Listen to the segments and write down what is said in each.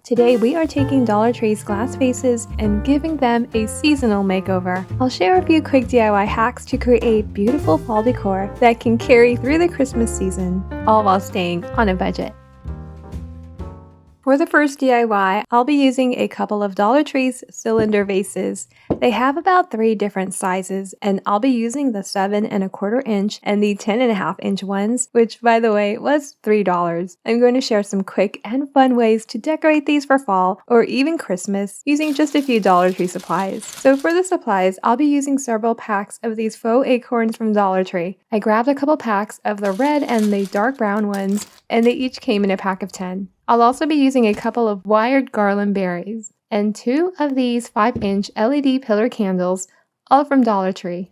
Today we are taking Dollar Tree's glass vases and giving them a seasonal makeover. I'll share a few quick DIY hacks to create beautiful fall decor that can carry through the Christmas season, all while staying on a budget. For the first DIY, I'll be using a couple of Dollar Tree's cylinder vases. They have about 3 different sizes, and I'll be using the 7 1/4 inch and the 10 1/2 inch ones, which by the way was $3. I'm going to share some quick and fun ways to decorate these for fall or even Christmas using just a few Dollar Tree supplies. So for the supplies, I'll be using several packs of these faux acorns from Dollar Tree. I grabbed a couple packs of the red and the dark brown ones, and they each came in a pack of 10. I'll also be using a couple of wired garland berries and 2 of these 5-inch LED pillar candles, all from Dollar Tree.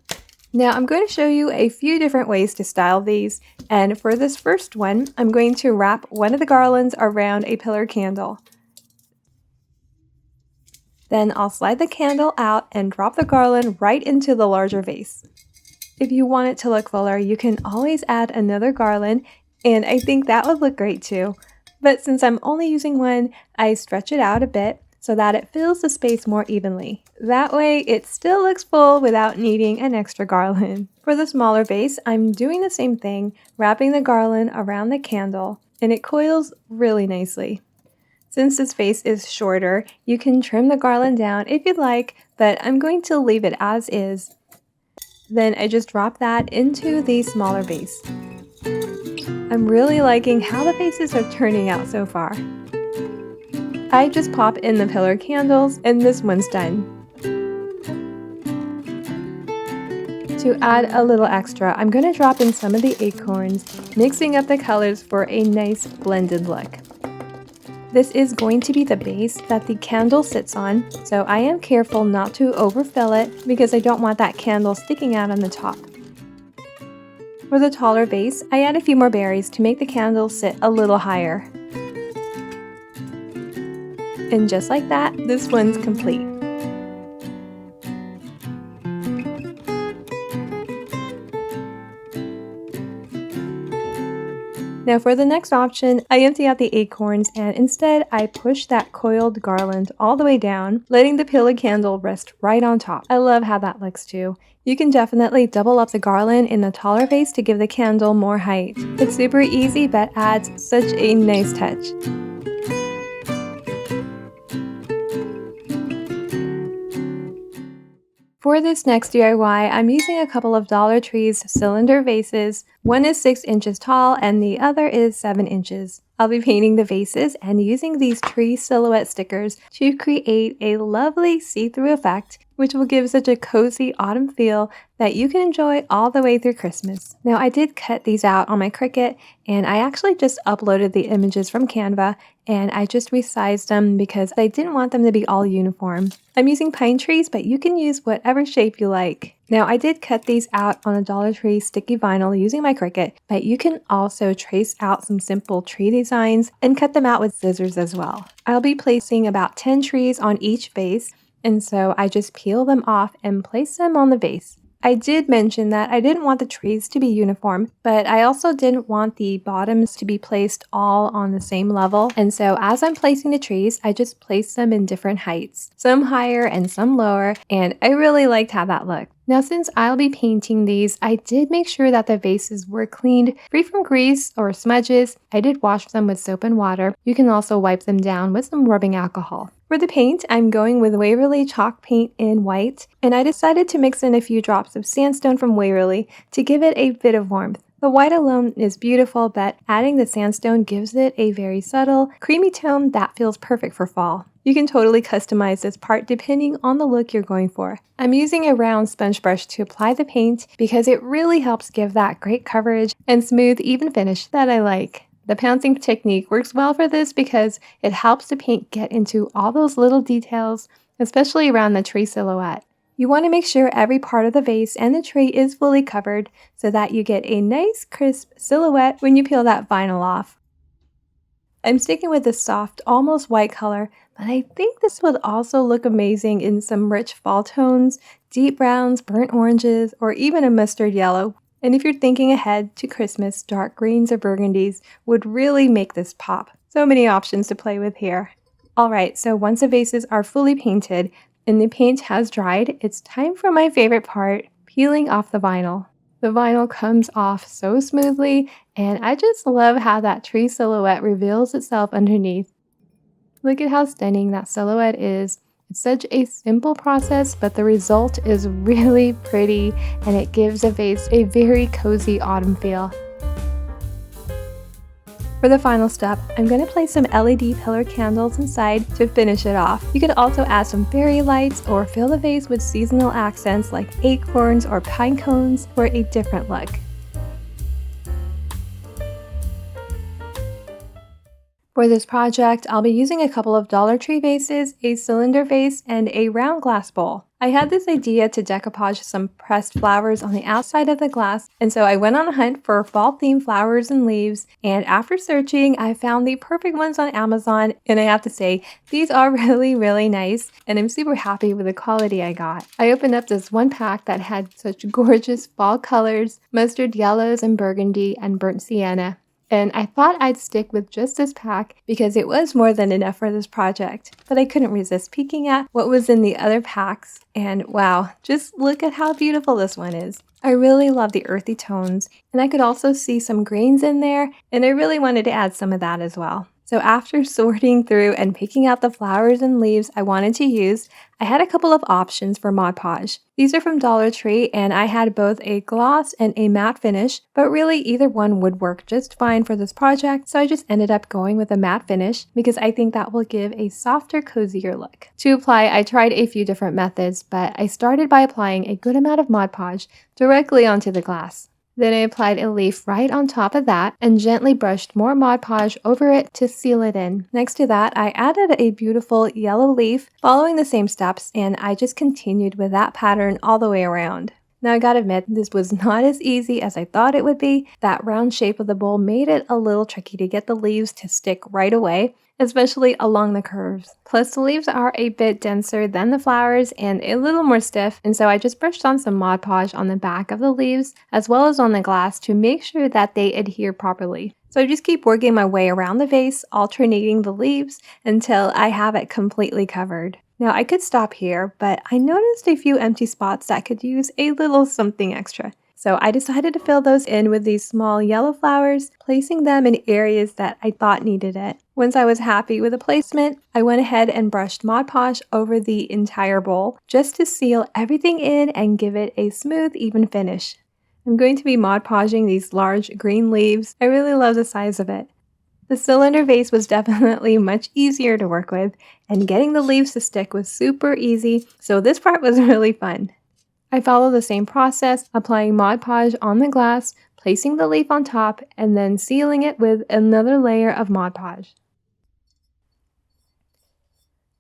Now I'm going to show you a few different ways to style these, and for this first one, I'm going to wrap one of the garlands around a pillar candle. Then I'll slide the candle out and drop the garland right into the larger vase. If you want it to look fuller, you can always add another garland, and I think that would look great too. But since I'm only using one, I stretch it out a bit so that it fills the space more evenly. That way it still looks full without needing an extra garland. For the smaller vase, I'm doing the same thing, wrapping the garland around the candle, and it coils really nicely. Since this vase is shorter, you can trim the garland down if you'd like, but I'm going to leave it as is. Then I just drop that into the smaller vase. I'm really liking how the vases are turning out so far. I just pop in the pillar candles and this one's done. To add a little extra, I'm going to drop in some of the acorns, mixing up the colors for a nice blended look. This is going to be the base that the candle sits on, so I am careful not to overfill it because I don't want that candle sticking out on the top. For the taller vase, I add a few more berries to make the candle sit a little higher. And just like that, this one's complete. Now for the next option, I empty out the acorns and instead I push that coiled garland all the way down, letting the pillar candle rest right on top. I love how that looks too. You can definitely double up the garland in the taller vase to give the candle more height. It's super easy but adds such a nice touch. For this next DIY, I'm using a couple of Dollar Tree's cylinder vases. One is 6 inches tall and the other is 7 inches. I'll be painting the vases and using these tree silhouette stickers to create a lovely see-through effect, which will give such a cozy autumn feel that you can enjoy all the way through Christmas. Now I did cut these out on my Cricut, and I actually just uploaded the images from Canva, and I just resized them because I didn't want them to be all uniform. I'm using pine trees, but you can use whatever shape you like. Now I did cut these out on a Dollar Tree sticky vinyl using my Cricut, but you can also trace out some simple tree designs and cut them out with scissors as well. I'll be placing about 10 trees on each vase, and so I just peel them off and place them on the vase. I did mention that I didn't want the trees to be uniform, but I also didn't want the bottoms to be placed all on the same level. And so as I'm placing the trees, I just placed them in different heights, some higher and some lower, and I really liked how that looked. Now since I'll be painting these, I did make sure that the vases were cleaned, free from grease or smudges. I did wash them with soap and water. You can also wipe them down with some rubbing alcohol. For the paint, I'm going with Waverly chalk paint in white, and I decided to mix in a few drops of sandstone from Waverly to give it a bit of warmth. The white alone is beautiful, but adding the sandstone gives it a very subtle, creamy tone that feels perfect for fall. You can totally customize this part depending on the look you're going for. I'm using a round sponge brush to apply the paint because it really helps give that great coverage and smooth, even finish that I like. The pouncing technique works well for this because it helps the paint get into all those little details, especially around the tree silhouette. You want to make sure every part of the vase and the tree is fully covered so that you get a nice crisp silhouette when you peel that vinyl off. I'm sticking with this soft, almost white color, but I think this would also look amazing in some rich fall tones, deep browns, burnt oranges, or even a mustard yellow. And if you're thinking ahead to Christmas, dark greens or burgundies would really make this pop. So many options to play with here. Alright, so once the vases are fully painted and the paint has dried, it's time for my favorite part, peeling off the vinyl. The vinyl comes off so smoothly, and I just love how that tree silhouette reveals itself underneath. Look at how stunning that silhouette is. It's such a simple process, but the result is really pretty, and it gives a vase a very cozy autumn feel. For the final step, I'm going to place some LED pillar candles inside to finish it off. You could also add some fairy lights or fill the vase with seasonal accents like acorns or pine cones for a different look. For this project, I'll be using a couple of Dollar Tree vases, a cylinder vase, and a round glass bowl. I had this idea to decoupage some pressed flowers on the outside of the glass, and so I went on a hunt for fall-themed flowers and leaves, and after searching, I found the perfect ones on Amazon, and I have to say, these are really nice, and I'm super happy with the quality I got. I opened up this one pack that had such gorgeous fall colors, mustard yellows and burgundy and burnt sienna. And I thought I'd stick with just this pack because it was more than enough for this project. But I couldn't resist peeking at what was in the other packs. And wow, just look at how beautiful this one is. I really love the earthy tones, and I could also see some greens in there, and I really wanted to add some of that as well. So after sorting through and picking out the flowers and leaves I wanted to use, I had a couple of options for Mod Podge. These are from Dollar Tree, and I had both a gloss and a matte finish, but really either one would work just fine for this project, so I just ended up going with a matte finish because I think that will give a softer, cozier look. To apply, I tried a few different methods, but I started by applying a good amount of Mod Podge directly onto the glass. Then I applied a leaf right on top of that and gently brushed more Mod Podge over it to seal it in. Next to that, I added a beautiful yellow leaf following the same steps, and I just continued with that pattern all the way around. Now I gotta admit, this was not as easy as I thought it would be. That round shape of the bowl made it a little tricky to get the leaves to stick right away, especially along the curves. Plus the leaves are a bit denser than the flowers and a little more stiff, and so I just brushed on some Mod Podge on the back of the leaves as well as on the glass to make sure that they adhere properly. So I just keep working my way around the vase, alternating the leaves until I have it completely covered. Now I could stop here, but I noticed a few empty spots that could use a little something extra. So I decided to fill those in with these small yellow flowers, placing them in areas that I thought needed it. Once I was happy with the placement, I went ahead and brushed Mod Podge over the entire bowl just to seal everything in and give it a smooth, even finish. I'm going to be Mod Podging these large green leaves. I really love the size of it. The cylinder vase was definitely much easier to work with, and getting the leaves to stick was super easy, so this part was really fun. I follow the same process, applying Mod Podge on the glass, placing the leaf on top, and then sealing it with another layer of Mod Podge.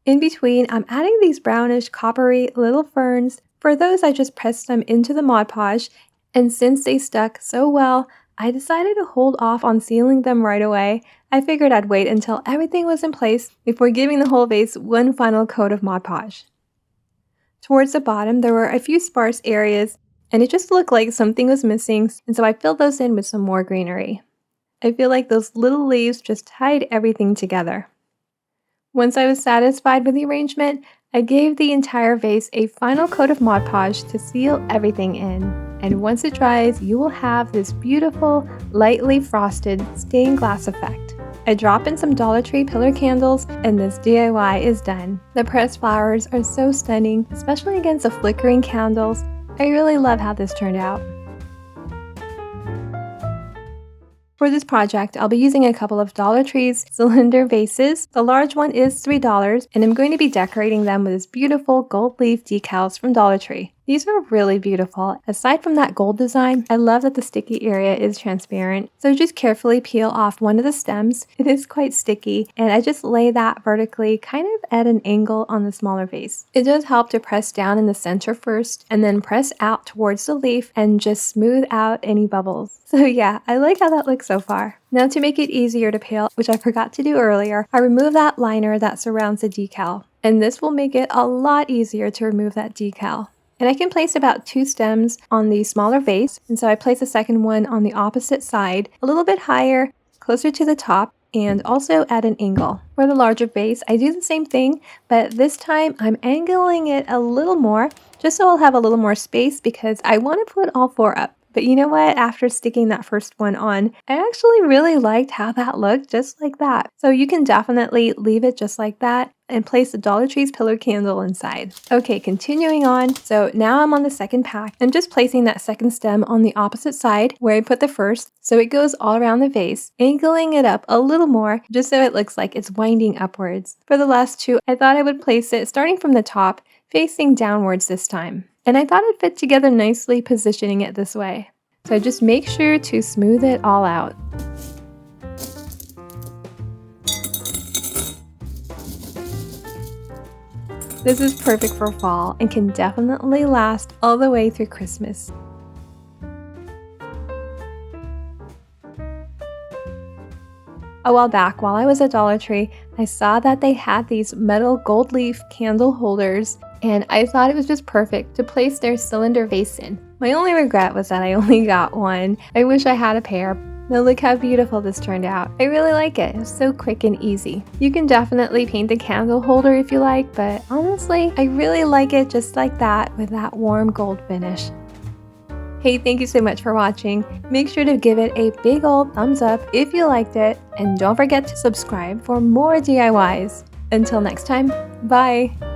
In between, I'm adding these brownish, coppery little ferns. For those, I just pressed them into the Mod Podge, and since they stuck so well, I decided to hold off on sealing them right away. I figured I'd wait until everything was in place before giving the whole vase one final coat of Mod Podge. Towards the bottom, there were a few sparse areas, and it just looked like something was missing, and so I filled those in with some more greenery. I feel like those little leaves just tied everything together. Once I was satisfied with the arrangement, I gave the entire vase a final coat of Mod Podge to seal everything in. And once it dries, you will have this beautiful, lightly frosted stained glass effect. I drop in some Dollar Tree pillar candles, and this DIY is done. The pressed flowers are so stunning, especially against the flickering candles. I really love how this turned out. For this project, I'll be using a couple of Dollar Tree's cylinder vases. The large one is $3, and I'm going to be decorating them with this beautiful gold leaf decals from Dollar Tree. These are really beautiful. Aside from that gold design, I love that the sticky area is transparent. So just carefully peel off one of the stems. It is quite sticky, and I just lay that vertically kind of at an angle on the smaller vase. It does help to press down in the center first and then press out towards the leaf and just smooth out any bubbles. So yeah, I like how that looks so far. Now to make it easier to peel, which I forgot to do earlier, I remove that liner that surrounds the decal. And this will make it a lot easier to remove that decal. And I can place about 2 stems on the smaller vase, and so I place a second one on the opposite side, a little bit higher, closer to the top, and also at an angle. For the larger vase, I do the same thing, but this time I'm angling it a little more just so I'll have a little more space because I want to put all 4 up. But you know what? After sticking that first one on, I actually really liked how that looked just like that. So you can definitely leave it just like that and place the Dollar Tree's pillar candle inside. Okay, continuing on. So now I'm on the second pack. I'm just placing that second stem on the opposite side where I put the first, so it goes all around the vase, angling it up a little more just so it looks like it's winding upwards. For the last 2, I thought I would place it starting from the top, facing downwards this time. And I thought it fit together nicely positioning it this way. So just make sure to smooth it all out. This is perfect for fall and can definitely last all the way through Christmas. A while back, while I was at Dollar Tree, I saw that they had these metal gold leaf candle holders, and I thought it was just perfect to place their cylinder vase in. My only regret was that I only got one. I wish I had a pair. Now look how beautiful this turned out. I really like it. It's so quick and easy. You can definitely paint the candle holder if you like, but honestly, I really like it just like that with that warm gold finish. Hey, thank you so much for watching. Make sure to give it a big old thumbs up if you liked it, and don't forget to subscribe for more DIYs. Until next time, bye!